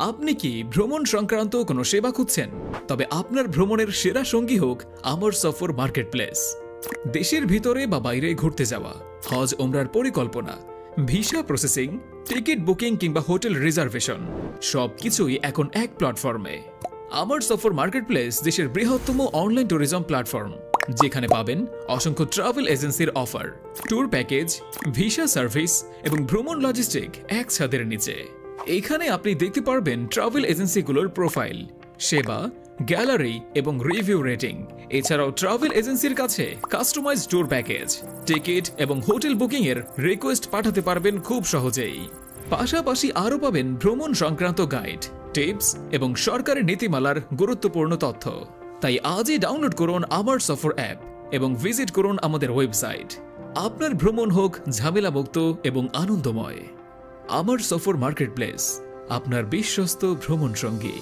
আপনি কি ভ্রমণ সংক্রান্ত কোনো সেবা খুঁজছেন? তবে আপনার ভ্রমণের সেরা সঙ্গী হোক আমার সফর মার্কেটপ্লেস। দেশের ভিতরে বা বাইরে ঘুরতে যাওয়া, হজ ওমরার পরিকল্পনা, ভিসা প্রসেসিং, টিকিট বুকিং কিংবা হোটেল রিজার্ভেশন সবকিছুই এখন এক প্ল্যাটফর্মে। আমার সফর মার্কেটপ্লেস দেশের বৃহত্তম অনলাইন ট্যুরিজম প্ল্যাটফর্ম, যেখানে পাবেন অসংখ্য ট্রাভেল এজেন্সির offer, tour package, visa service এবং ভ্রমণ লজিস্টিক এক ছাদের নিচে। এখানে আপনি দেখতে পারবেন ট্রাভেল এজেন্সিগুলোর প্রোফাইল, সেবা, গ্যালারি এবং রিভিউ রেটিং। এছাড়াও ট্রাভেল এজেন্সির কাছে কাস্টমাইজ ট্যুর প্যাকেজ, টিকিট এবং হোটেল বুকিং এর রিকোয়েস্ট পাঠাতে পারবেন খুব সহজেই। পাশাপাশি আরও পাবেন ভ্রমণ সংক্রান্ত গাইড, টিপস এবং সরকারি নীতিমালার গুরুত্বপূর্ণ তথ্য। তাই আজই ডাউনলোড করুন আমার সফর অ্যাপ এবং ভিজিট করুন আমাদের ওয়েবসাইট। আপনার ভ্রমণ হোক ঝামেলামুক্ত এবং আনন্দময়। আমার সফর মার্কেটপ্লেস, আপনার বিশ্বস্ত ভ্রমণ সঙ্গী।